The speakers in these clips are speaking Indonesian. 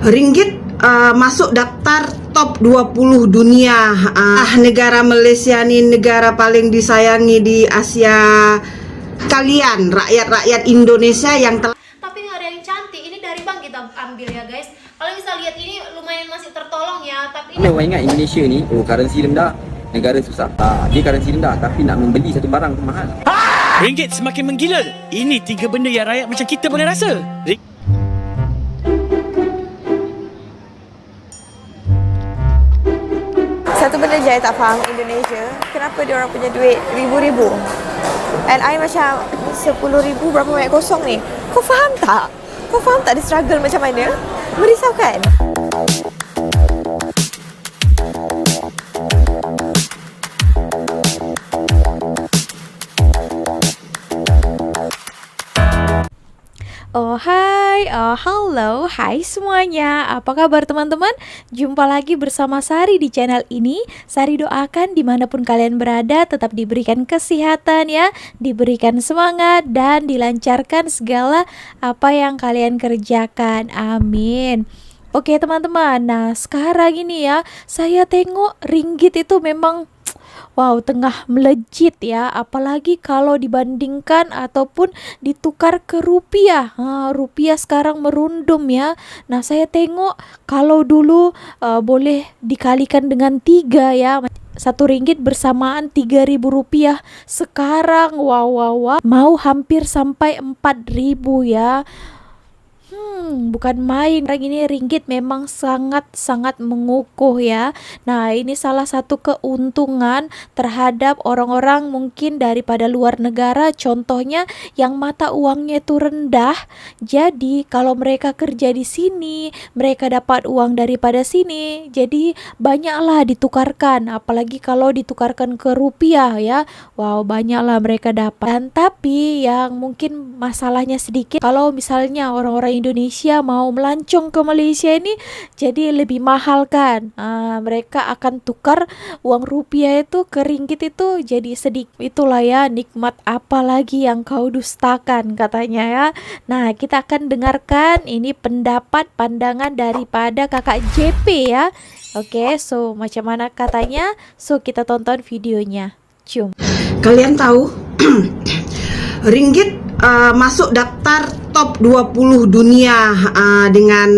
Ringgit masuk daftar top 20 dunia. Negara Malaysia ni negara paling disayangi di Asia. Kalian rakyat-rakyat Indonesia yang telah, tapi nggak ada yang cantik. Ini dari bank kita ambil ya guys. Kalau bisa lihat ini lumayan masih tertolong ya. Tapi ini orang ingat Indonesia ni, currency rendah, negara susah. Dia currency rendah tapi nak membeli satu barang tu mahal. Ringgit semakin menggila. Ini tiga benda yang rakyat macam kita boleh rasa. Satu benda je I tak faham Indonesia, kenapa dia orang punya duit ribu-ribu? And I macam 10,000 berapa banyak kosong ni? Kau faham tak? Kau faham tak dia struggle macam mana? Merisaukan. Oh hai, halo, hai semuanya. Apa kabar teman-teman? Jumpa lagi bersama Sari di channel ini. Sari doakan dimanapun kalian berada tetap diberikan kesehatan ya, diberikan semangat dan dilancarkan segala apa yang kalian kerjakan. Amin. Oke teman-teman, nah sekarang ini ya saya tengok ringgit itu memang wow, tengah melejit ya, apalagi kalau dibandingkan ataupun ditukar ke rupiah. Rupiah sekarang merundum ya. Nah, saya tengok kalau dulu boleh dikalikan dengan 3 ya. Rp1 bersamaan Rp3.000. Sekarang wow, mau hampir sampai Rp4.000 ya. Bukan main. Sekarang ini ringgit memang sangat-sangat mengukuh ya. Nah, ini salah satu keuntungan terhadap orang-orang mungkin daripada luar negara. Contohnya yang mata uangnya itu rendah. Jadi, kalau mereka kerja di sini, mereka dapat uang daripada sini. Jadi, banyaklah ditukarkan. Apalagi kalau ditukarkan ke rupiah ya. Wow, banyaklah mereka dapat. Dan tapi yang mungkin masalahnya sedikit, kalau misalnya orang-orang Indonesia mau melancong ke Malaysia ini jadi lebih mahal kan. Mereka akan tukar uang rupiah itu ke ringgit itu jadi sedikit. Itulah ya, nikmat apa lagi yang kau dustakan katanya ya. Nah, kita akan dengarkan ini pendapat pandangan daripada kakak JP ya. Oke, so macam mana katanya? So kita tonton videonya. Cium. kalian tahu ringgit masuk daftar top 20 dunia dengan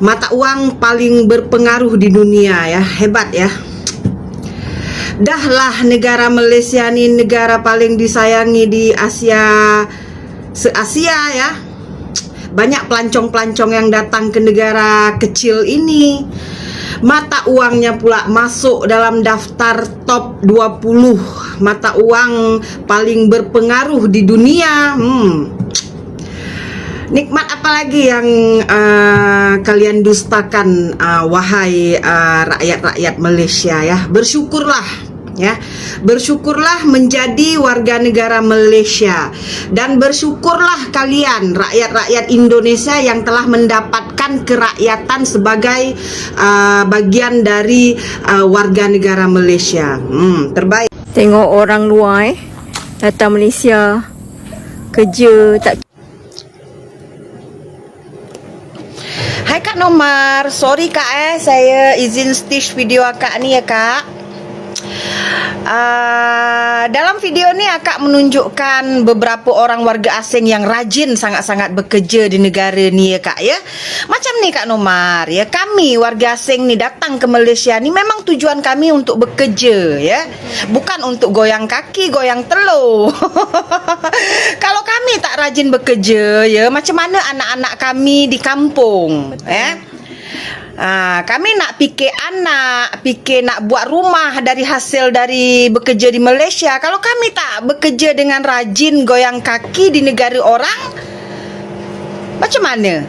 mata uang paling berpengaruh di dunia ya. Hebat ya. Dahlah negara Malaysia ni negara paling disayangi di Asia, se-Asia ya. Banyak pelancong-pelancong yang datang ke negara kecil ini. Mata uangnya pula masuk dalam daftar top 20 mata uang paling berpengaruh di dunia. Nikmat apa lagi yang kalian dustakan, wahai rakyat-rakyat Malaysia ya. Bersyukurlah ya. Bersyukurlah menjadi warga negara Malaysia, dan bersyukurlah kalian rakyat-rakyat Indonesia yang telah mendapatkan kerakyatan sebagai bagian dari warga negara Malaysia. Terbaik. Tengok orang luar datang Malaysia kerja tak. Hai Kak Nomar, sorry Kak saya izin stitch video Kak ni ya Kak. Dalam video ni akak menunjukkan beberapa orang warga asing yang rajin sangat-sangat bekerja di negara ni ya Kak ya. Macam ni Kak Nomar ya, kami warga asing ni datang ke Malaysia ni memang tujuan kami untuk bekerja ya. Bukan untuk goyang kaki, goyang telur. Kalau kami tak rajin bekerja ya, macam mana anak-anak kami di kampung ya? Kami nak fikir anak, fikir nak buat rumah dari hasil dari bekerja di Malaysia. Kalau kami tak bekerja dengan rajin goyang kaki di negara orang, macam mana?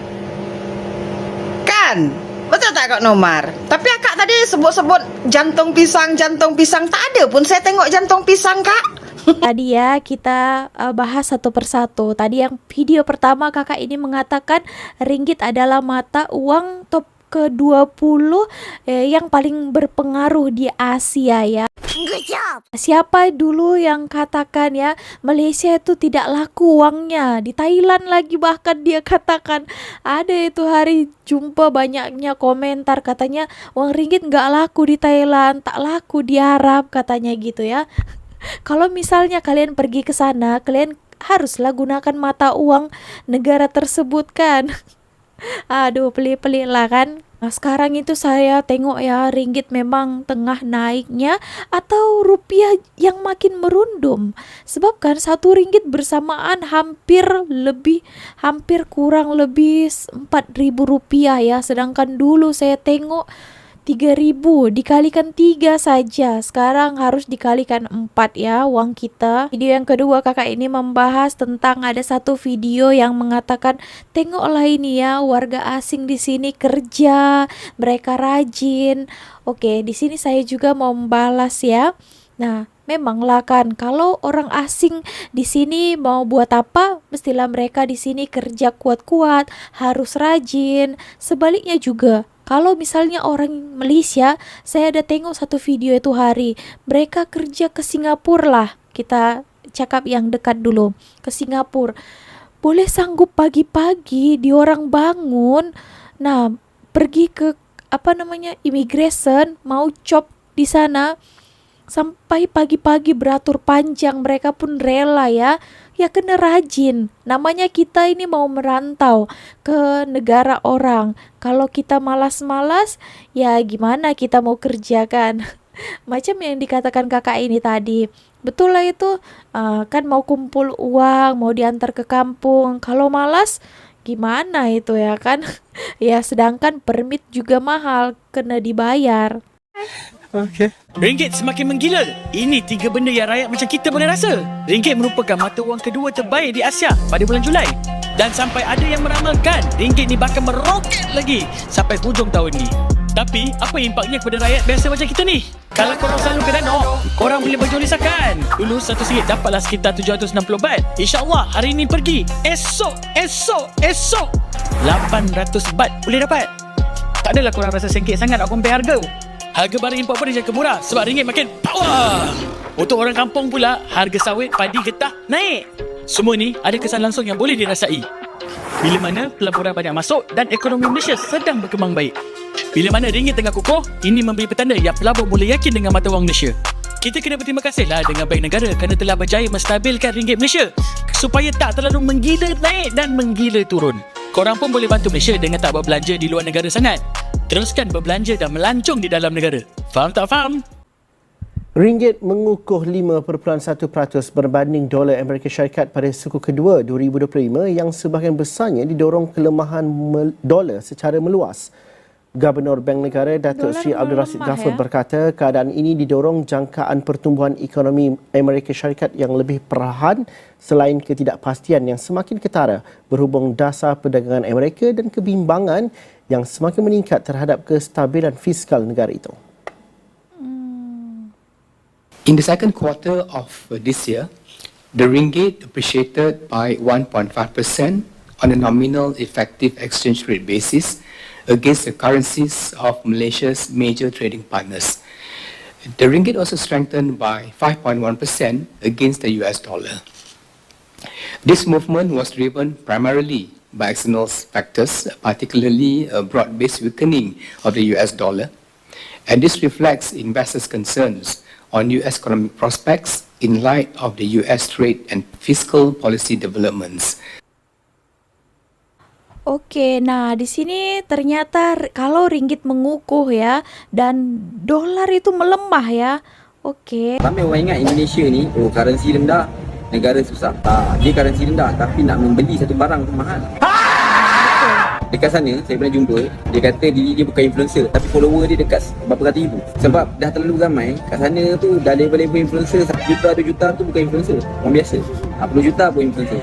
Kan? Betul tak Kak Nomar? Tapi akak tadi sebut-sebut jantung pisang. Tak ada pun saya tengok jantung pisang Kak. Tadi ya kita bahas satu persatu. Tadi yang video pertama kakak ini mengatakan ringgit adalah mata uang top ke-20 yang paling berpengaruh di Asia ya. Siapa dulu yang katakan ya Malaysia itu tidak laku uangnya? Di Thailand lagi bahkan dia katakan. Ada itu hari jumpa banyaknya komentar katanya uang ringgit nggak laku di Thailand, tak laku di Arab katanya gitu ya. Kalau misalnya kalian pergi ke sana, kalian haruslah gunakan mata uang negara tersebut kan. Aduh, pelik-pelik lah kan. Nah, sekarang itu saya tengok ya ringgit memang tengah naiknya atau rupiah yang makin merundum. Sebab kan 1 ringgit bersamaan hampir kurang lebih 4.000 rupiah ya. Sedangkan dulu saya tengok 3.000 dikalikan 3 saja. Sekarang harus dikalikan 4 ya uang kita. Video yang kedua kakak ini membahas tentang ada satu video yang mengatakan tengoklah ini ya warga asing di sini kerja, mereka rajin. Oke, di sini saya juga mau membalas ya. Nah, memanglah kan kalau orang asing di sini mau buat apa, mestilah mereka di sini kerja kuat-kuat, harus rajin. Sebaliknya juga kalau misalnya orang Malaysia, saya ada tengok satu video itu hari, mereka kerja ke Singapura lah. Kita cakap yang dekat dulu, ke Singapura. Boleh sanggup pagi-pagi di orang bangun, nah pergi ke immigration, mau job di sana, sampai pagi-pagi beratur panjang, mereka pun rela ya. Ya kena rajin. Namanya kita ini mau merantau ke negara orang. Kalau kita malas-malas, ya gimana kita mau kerjakan? Macam yang dikatakan kakak ini tadi. Betul lah itu, kan mau kumpul uang, mau diantar ke kampung. Kalau malas, gimana itu ya kan? Ya sedangkan permit juga mahal, kena dibayar. Ringgit semakin menggila. Ini 3 benda yang rakyat macam kita boleh rasa. Ringgit merupakan mata wang kedua terbaik di Asia pada bulan Julai. Dan sampai ada yang meramalkan ringgit ni bakal meroket lagi sampai hujung tahun ni. Tapi apa impaknya kepada rakyat biasa macam kita ni? Kalau korang selalu ke Danau, korang boleh berjual lisakan. Dulu RM1 dapatlah sekitar 760 baht. InsyaAllah hari ni pergi. Esok 800 baht boleh dapat. Tak adalah korang rasa sengit sangat nak compare harga. Harga barang import pun dijangka murah sebab ringgit makin power. Untuk orang kampung pula, harga sawit, padi, getah naik. Semua ni ada kesan langsung yang boleh dirasai. Bila mana pelaburan banyak masuk dan ekonomi Malaysia sedang berkembang baik. Bila mana ringgit tengah kukuh, ini memberi petanda yang pelabur boleh yakin dengan mata wang Malaysia. Kita kena berterima kasihlah dengan baik negara kerana telah berjaya menstabilkan ringgit Malaysia supaya tak terlalu menggila naik dan menggila turun. Korang pun boleh bantu Malaysia dengan tak berbelanja di luar negara sangat. Teruskan berbelanja dan melancong di dalam negara. Faham tak faham? Ringgit mengukuh 5.1% berbanding dolar Amerika Syarikat pada suku kedua 2025 yang sebahagian besarnya didorong kelemahan dolar secara meluas. Gubernur Bank Negara Datuk Seri Abdul Rasid Ghafur berkata keadaan ini didorong jangkaan pertumbuhan ekonomi Amerika Syarikat yang lebih perlahan selain ketidakpastian yang semakin ketara berhubung dasar perdagangan Amerika dan kebimbangan yang semakin meningkat terhadap kestabilan fiskal negara itu. In the second quarter of this year, the ringgit appreciated by 1.5% on a nominal effective exchange rate basis against the currencies of Malaysia's major trading partners. The ringgit also strengthened by 5.1% against the US dollar. This movement was driven primarily by external factors, particularly a broad-based weakening of the US dollar. And this reflects investors' concerns on US economic prospects in light of the US trade and fiscal policy developments. Oke, nah di sini ternyata kalau ringgit mengukuh ya dan dolar itu melemah ya. Oke. Ramai orang ingat Indonesia ni, currency rendah, negara susah. Dia currency rendah tapi nak membeli satu barang tu mahal. Dekat sana, saya pernah jumpa, dia kata diri dia bukan influencer tapi follower dia dekat berapa ratus ribu. Sebab dah terlalu ramai, kat sana tu dah level-level influencer, 1 juta, 2 juta tu bukan influencer, orang biasa. 10 juta pun influencer.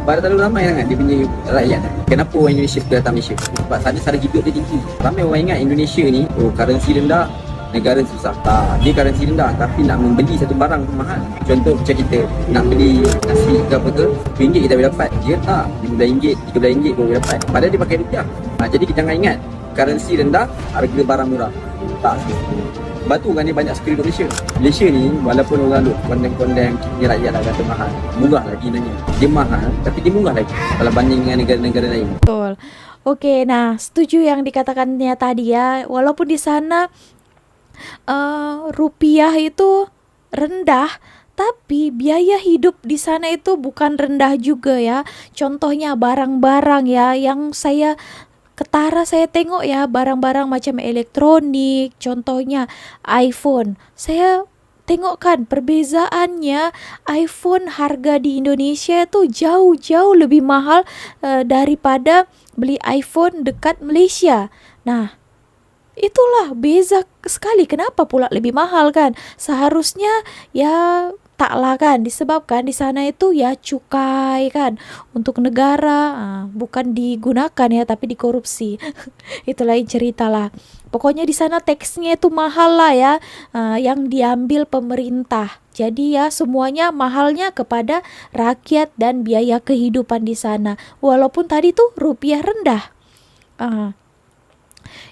Sebab terlalu ramai sangat dia punya rakyat. Kenapa orang Indonesia suka datang Malaysia? Sebab sana sara hidup dia tinggi. Ramai orang ingat Indonesia ni, currency rendah, negara susah. Dia currency rendah tapi nak membeli satu barang mahal. Contoh macam kita nak beli nasi ke apa ke, RM1 kita boleh dapat. Dia tak, RM15, RM13 boleh dapat. Padahal dia pakai rupiah. Jadi kita jangan ingat, currency rendah, harga barang murah. Tak. Sebab tu kan dia banyak sekali duduk Malaysia. Malaysia ni walaupun orang duk kondem-kondem dia rakyat lah kata mahal, murah lagi nanya. Dia mahal tapi dia murah lagi kalau banding dengan negara-negara lain. Betul. Oke, nah setuju yang dikatakannya tadi ya. Walaupun di sana rupiah itu rendah, tapi biaya hidup di sana itu bukan rendah juga ya. Contohnya barang-barang ya yang saya ketara saya tengok ya, barang-barang macam elektronik, contohnya iPhone. Saya tengok kan perbezaannya, iPhone harga di Indonesia itu jauh-jauh lebih mahal daripada beli iPhone dekat Malaysia. Nah, itulah beza sekali. Kenapa pula lebih mahal kan? Seharusnya ya taklah kan, disebabkan di sana itu ya cukai kan untuk negara, bukan digunakan ya tapi dikorupsi. Itu lain cerita lah. Pokoknya di sana teksnya itu mahal lah ya, yang diambil pemerintah. Jadi ya semuanya mahalnya kepada rakyat dan biaya kehidupan di sana. Walaupun tadi tuh rupiah rendah.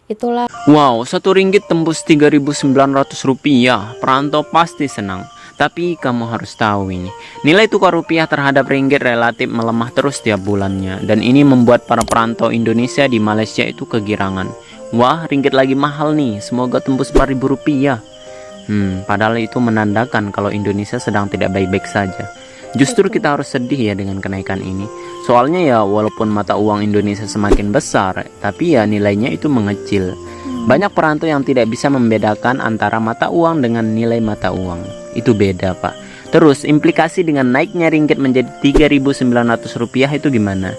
Itulah. Wow, RM1 tembus Rp3.900. Perantau pasti senang. Tapi kamu harus tahu ini, nilai tukar rupiah terhadap ringgit relatif melemah terus tiap bulannya. Dan ini membuat para perantau Indonesia di Malaysia itu kegirangan. Wah, ringgit lagi mahal nih, semoga tembus Rp4.000. Padahal itu menandakan kalau Indonesia sedang tidak baik-baik saja. Justru kita harus sedih ya dengan kenaikan ini. Soalnya ya walaupun mata uang Indonesia semakin besar, tapi ya nilainya itu mengecil. Banyak perantau yang tidak bisa membedakan antara mata uang dengan nilai mata uang. Itu beda pak. Terus implikasi dengan naiknya ringgit menjadi Rp3.900 itu gimana?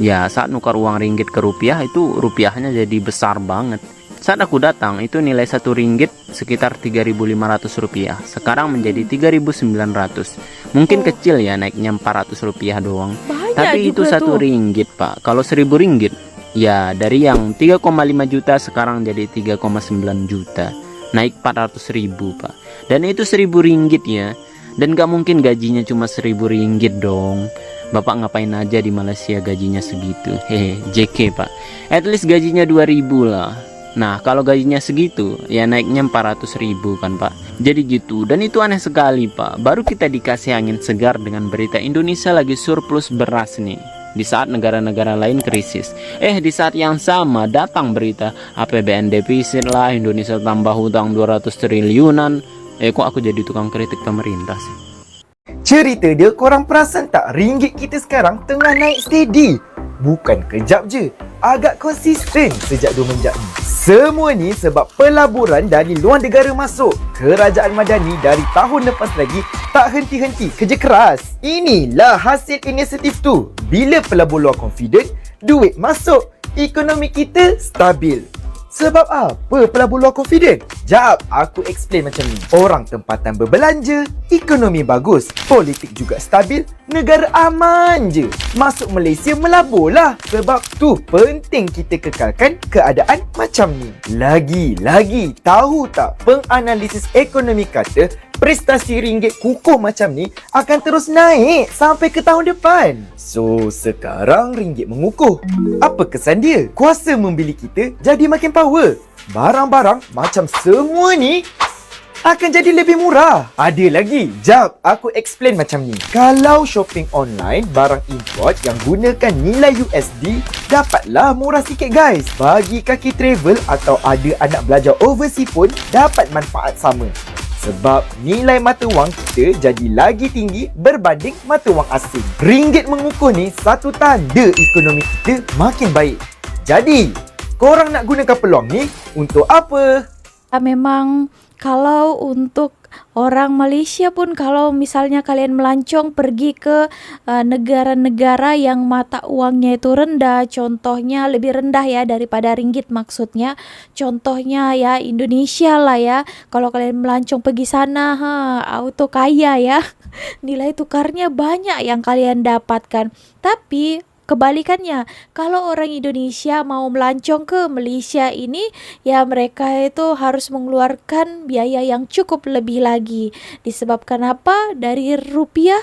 Ya saat nukar uang ringgit ke rupiah itu rupiahnya jadi besar banget. Saat aku datang itu nilai Rp1 sekitar Rp3.500. Sekarang menjadi Rp3.900. Mungkin kecil ya naiknya Rp400 doang. Banyak tapi itu juga Rp1 pak. Kalau Rp1.000 ya dari yang 3,5 juta sekarang jadi 3,9 juta. Naik 400.000 pak. Dan itu Rp1.000 ya. Dan gak mungkin gajinya cuma Rp1.000 dong. Bapak ngapain aja di Malaysia gajinya segitu? Hehe, JK pak. At least gajinya 2.000 lah. Nah kalau gajinya segitu ya naiknya 400.000 kan pak. Jadi gitu. Dan itu aneh sekali pak. Baru kita dikasih angin segar dengan berita Indonesia lagi surplus beras nih, di saat negara-negara lain krisis. Di saat yang sama datang berita APBN defisit lah, Indonesia tambah hutang 200 triliunan. Kok aku jadi tukang kritik pemerintah sih? Cerita dia korang perasan tak, ringgit kita sekarang tengah naik steady. Bukan kejap je, agak konsisten sejak 2 menjak ni. Semua ni sebab pelaburan dari luar negara masuk. Kerajaan Madani dari tahun lepas lagi tak henti-henti kerja keras. Inilah hasil inisiatif tu. Bila pelabur luar confident, duit masuk, ekonomi kita stabil. Sebab apa pelabur luar confident? Jap, aku explain macam ni. Orang tempatan berbelanja, ekonomi bagus, politik juga stabil, negara aman je. Masuk Malaysia melabur lah. Sebab tu penting kita kekalkan keadaan macam ni. Lagi-lagi, tahu tak penganalisis ekonomi kata prestasi ringgit kukuh macam ni akan terus naik sampai ke tahun depan. So, sekarang ringgit mengukuh. Apa kesan dia? Kuasa membeli kita jadi makin power. Barang-barang macam semua ni akan jadi lebih murah. Ada lagi. Jap, aku explain macam ni. Kalau shopping online, barang import yang gunakan nilai USD dapatlah murah sikit guys. Bagi kaki travel atau ada anak belajar overseas pun dapat manfaat sama. Sebab nilai mata wang kita jadi lagi tinggi berbanding mata wang asing. Ringgit mengukuh ni satu tanda ekonomi kita makin baik. Jadi, korang nak gunakan peluang ni untuk apa? Memang kalau untuk orang Malaysia pun, kalau misalnya kalian melancong pergi ke negara-negara yang mata uangnya itu rendah, contohnya lebih rendah ya daripada ringgit maksudnya, contohnya ya Indonesia lah ya. Kalau kalian melancong pergi sana, auto kaya ya, nilai tukarnya banyak yang kalian dapatkan. Tapi kebalikannya, kalau orang Indonesia mau melancong ke Malaysia ini, ya mereka itu harus mengeluarkan biaya yang cukup lebih lagi. Disebabkan apa? Dari rupiah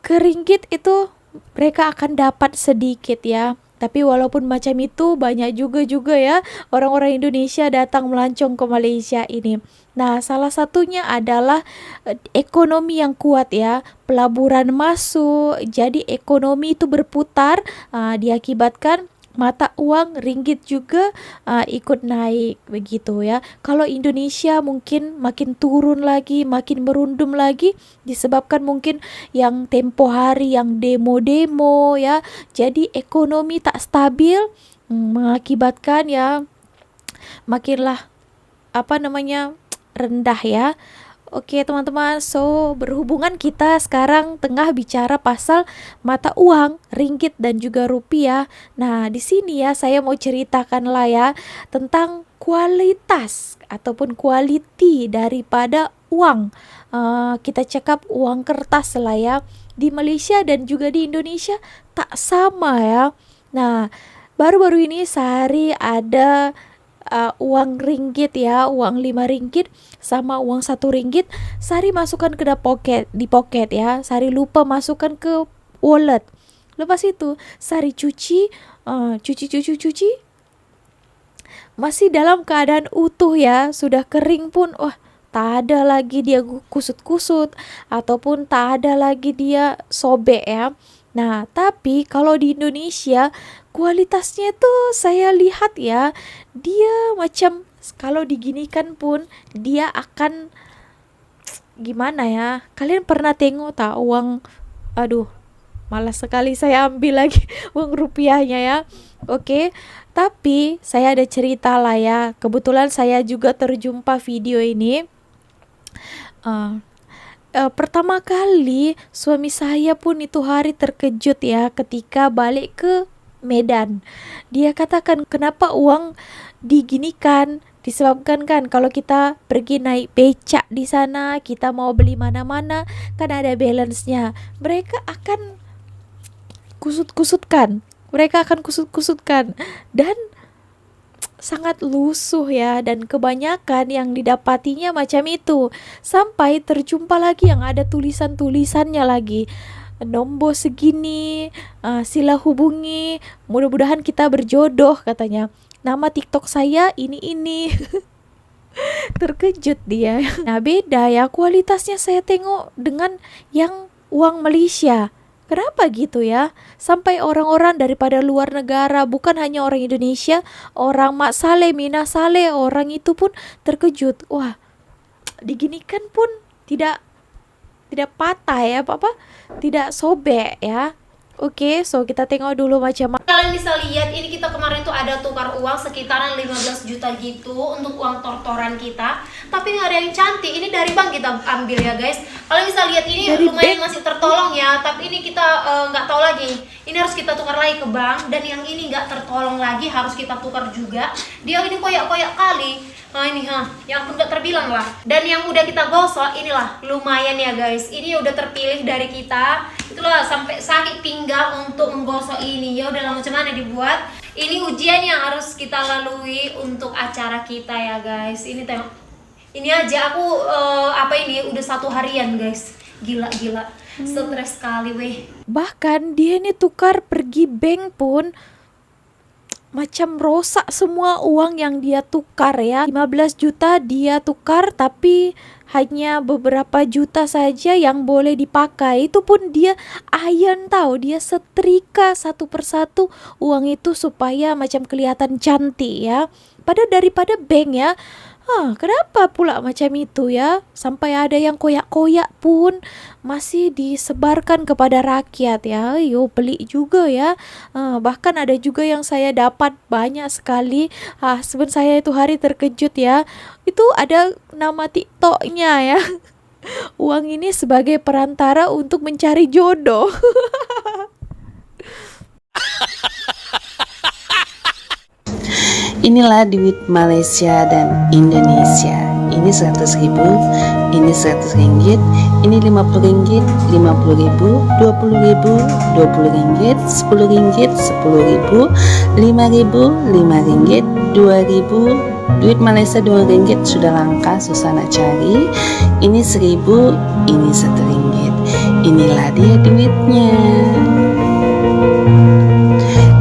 ke ringgit itu mereka akan dapat sedikit ya. Tapi walaupun macam itu, banyak juga ya orang-orang Indonesia datang melancong ke Malaysia ini. Nah, salah satunya adalah ekonomi yang kuat ya. Pelaburan masuk, jadi ekonomi itu berputar, diakibatkan mata uang ringgit juga ikut naik begitu ya. Kalau Indonesia mungkin makin turun lagi, makin merundum lagi, disebabkan mungkin yang tempo hari yang demo-demo ya. Jadi ekonomi tak stabil, mengakibatkan ya makinlah rendah ya. Oke teman-teman, so berhubungan kita sekarang tengah bicara pasal mata uang, ringgit dan juga rupiah. Nah di sini ya saya mau ceritakan lah ya tentang kualitas ataupun quality daripada uang. Kita cakap uang kertas lah ya. Di Malaysia dan juga di Indonesia tak sama ya. Nah baru-baru ini Sari ada uang ringgit ya, uang 5 ringgit sama uang 1 ringgit, Sari masukkan ke di poket ya. Sari lupa masukkan ke wallet. Lepas itu Sari cuci, masih dalam keadaan utuh ya, sudah kering pun tak ada lagi dia kusut-kusut ataupun tak ada lagi dia sobek ya. Nah, tapi kalau di Indonesia kualitasnya tuh saya lihat ya, dia macam kalau diginikan pun dia akan gimana ya? Kalian pernah tengok tak uang, aduh, malas sekali saya ambil lagi uang rupiahnya ya. Oke, tapi saya ada cerita lah ya. Kebetulan saya juga terjumpa video ini. Pertama kali suami saya pun itu hari terkejut ya ketika balik ke Medan. Dia katakan kenapa uang diginikan, disebabkan kan kalau kita pergi naik becak di sana, kita mau beli mana-mana kan ada balance-nya. Mereka akan kusut-kusutkan dan sangat lusuh ya, dan kebanyakan yang didapatinya macam itu. Sampai terjumpa lagi yang ada tulisan-tulisannya lagi. Nombor segini, sila hubungi, mudah-mudahan kita berjodoh katanya. Nama TikTok saya ini. Terkejut dia. Nah beda ya kualitasnya saya tengok dengan yang uang Malaysia. Kenapa gitu ya? Sampai orang-orang daripada luar negara, bukan hanya orang Indonesia, orang Mak Saleh, Mina Saleh, orang itu pun terkejut. Wah, diginikan pun tidak patah ya, tidak sobek ya. Oke, so kita tengok dulu macam mana. Kalian bisa lihat ini kita kemarin tuh ada tukar uang sekitaran 15 juta gitu untuk uang tortoran kita. Tapi nggak ada yang cantik. Ini dari bank kita ambil ya guys. Kalian bisa lihat ini Dari lumayan bank? masih tertolong ya. Tapi ini kita nggak tahu lagi. Ini harus kita tukar lagi ke bank. Dan yang ini nggak tertolong lagi harus kita tukar juga. Dia ini koyak-koyak kali. Nah ini yang pun gak terbilang lah. Dan yang udah kita gosok inilah lumayan ya guys. Ini udah terpilih dari kita. Itulah sampai sakit pinggang untuk menggosok ini. Ya udahlah macam mana dibuat. Ini ujian yang harus kita lalui untuk acara kita ya guys. Ini tengok. Ini aja aku udah 1 harian guys. Gila. Stres sekali weh. Bahkan dia ini tukar pergi bank pun macam rosak semua uang yang dia tukar ya. 15 juta dia tukar tapi hanya beberapa juta saja yang boleh dipakai. Itu pun dia iron tahu, dia setrika satu persatu uang itu supaya macam kelihatan cantik ya. Padahal daripada bank ya. Kenapa pula macam itu ya? Sampai ada yang koyak-koyak pun masih disebarkan kepada rakyat ya. Yo pelik juga ya. Bahkan ada juga yang saya dapat banyak sekali. Sebenarnya saya itu hari terkejut ya. Itu ada nama TikToknya ya. Uang ini sebagai perantara untuk mencari jodoh. Inilah duit Malaysia dan Indonesia. Ini 100.000, ini RM100, ini RM50, RM50.000, RM20.000, RM20, RM10, RM10.000, RM5.000, RM5, RM2.000. Duit Malaysia RM2 sudah langka, susah nak cari. Ini RM1.000, ini RM1. Inilah dia duitnya.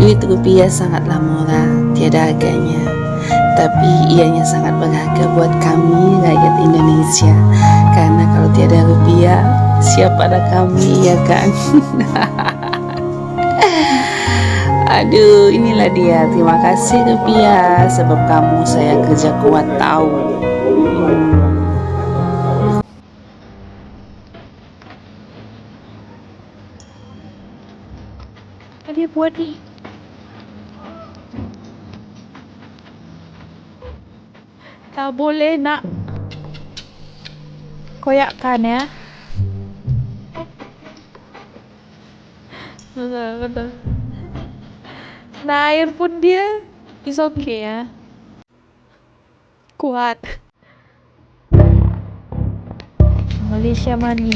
Duit rupiah sangatlah murah, tiada harganya. Tapi ianya sangat berharga buat kami rakyat Indonesia. Karena kalau tiada rupiah, siapalah kami, ya kan? Aduh, inilah dia. Terima kasih rupiah, sebab kamu saya kerja kuat tahu. Dia buat nih. Tak boleh nak koyakkan ya. Betul. Nah, air pun dia is okay ya. Kuat. Malaysia money.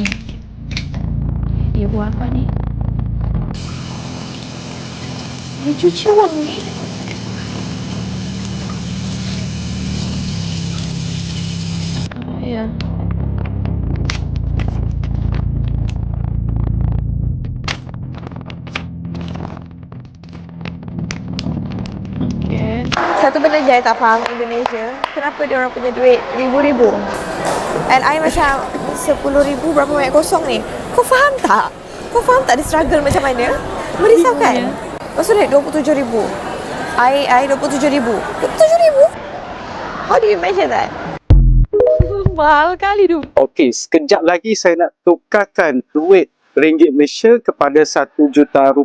Dia buat apa nih? Dia cuci uang nih. Ya. Okay. Satu benda je I tak faham Indonesia. Kenapa dia orang punya duit ribu-ribu? And I macam 10,000 berapa banyak kosong ni? Kau faham tak? Kau faham tak dia struggle macam mana? Merisaukan. Maksudnya 27,000. I 27,000. 27,000? How do you measure that? Mahal kali tu. Okey, sekejap lagi saya nak tukarkan duit ringgit Malaysia kepada RM1 juta.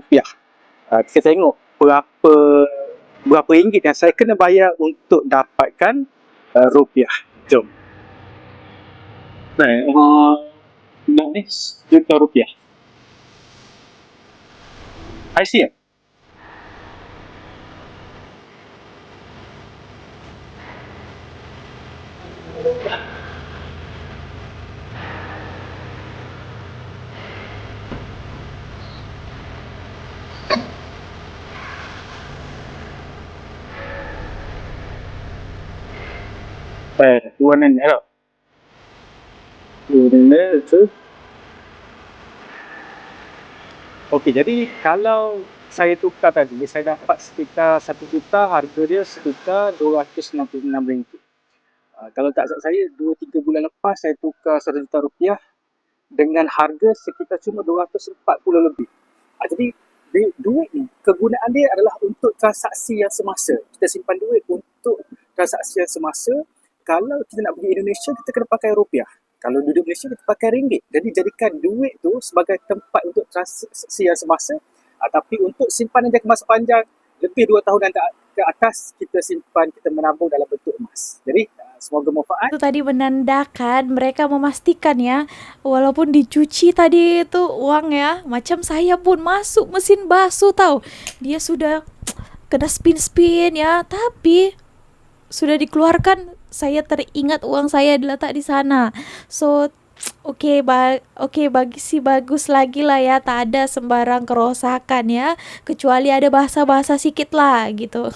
Kita tengok berapa ringgit yang saya kena bayar untuk dapatkan rupiah. Jom. Baik, ni RM1 juta. I see it. Warnanya tak? Warnanya tu. Okey, jadi kalau saya tukar tadi, saya dapat sekitar RM1 juta, harga dia sekitar RM266. Kalau tak salah saya, 2-3 bulan lepas saya tukar RM1 juta dengan harga sekitar cuma RM240 lebih. Jadi duit ni, kegunaan dia adalah untuk transaksi yang semasa. Kita simpan duit untuk transaksi yang semasa. Kalau kita nak pergi Indonesia, kita kena pakai rupiah. Kalau duduk Malaysia, kita pakai ringgit. Jadi jadikan duit tu sebagai tempat untuk transaksi yang semasa. Tapi untuk simpanan jangka masa panjang, lebih 2 tahun dan ke atas, kita simpan, kita menabung dalam bentuk emas. Jadi semoga manfaat. Itu tadi menandakan mereka memastikan ya, walaupun dicuci tadi itu uang ya, macam saya pun masuk mesin basuh tahu. Dia sudah kena spin-spin ya, tapi sudah dikeluarkan, saya teringat uang saya diletak di sana. So Okey, bagus lagi lah ya, tak ada sembarang kerosakan ya, kecuali ada bahasa-bahasa sikit lah gitu.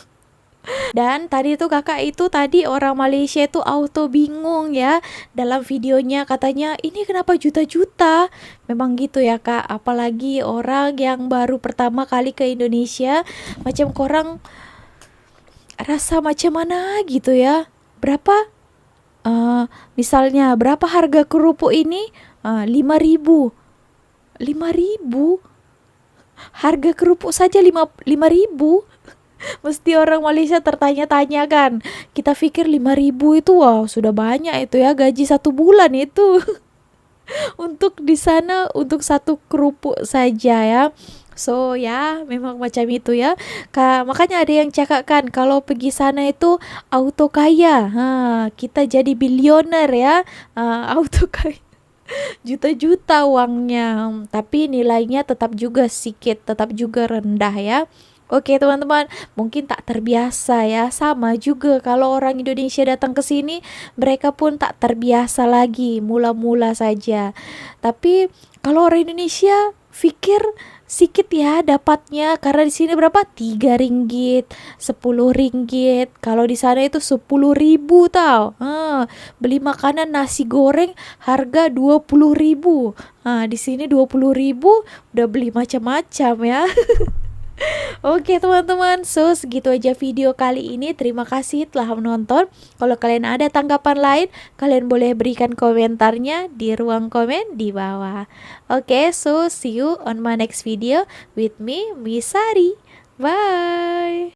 Dan tadi tu kakak itu tadi orang Malaysia tu auto bingung ya dalam videonya, katanya ini kenapa juta-juta. Memang gitu ya kak, apalagi orang yang baru pertama kali ke Indonesia, macam korang rasa macam mana gitu ya. Berapa? Misalnya berapa harga kerupuk ini? 5,000. 5,000? Harga kerupuk saja 5,000. Mesti orang Malaysia tertanya-tanya kan. Kita fikir 5,000 itu wow sudah banyak itu ya, gaji 1 bulan itu. Untuk di sana untuk satu kerupuk saja ya. So ya memang macam itu ya. Makanya ada yang cakap kan, kalau pergi sana itu auto kaya. Kita jadi bilioner ya. Auto kaya. Juta-juta uangnya. Tapi nilainya tetap juga sedikit, tetap juga rendah ya. Oke teman-teman, mungkin tak terbiasa ya. Sama juga kalau orang Indonesia datang ke sini, mereka pun tak terbiasa lagi, mula-mula saja. Tapi kalau orang Indonesia pikir sikit ya dapatnya, karena di sini berapa? 3 ringgit, 10 ringgit. Kalau di sana itu 10.000 tau. Beli makanan nasi goreng harga 20.000. Di sini 20.000 udah beli macam-macam ya. Oke teman-teman, so segitu aja video kali ini. Terima kasih telah menonton. Kalau kalian ada tanggapan lain, kalian boleh berikan komentarnya di ruang komen di bawah. Oke, so see you on my next video with me, Miss Sari. Bye.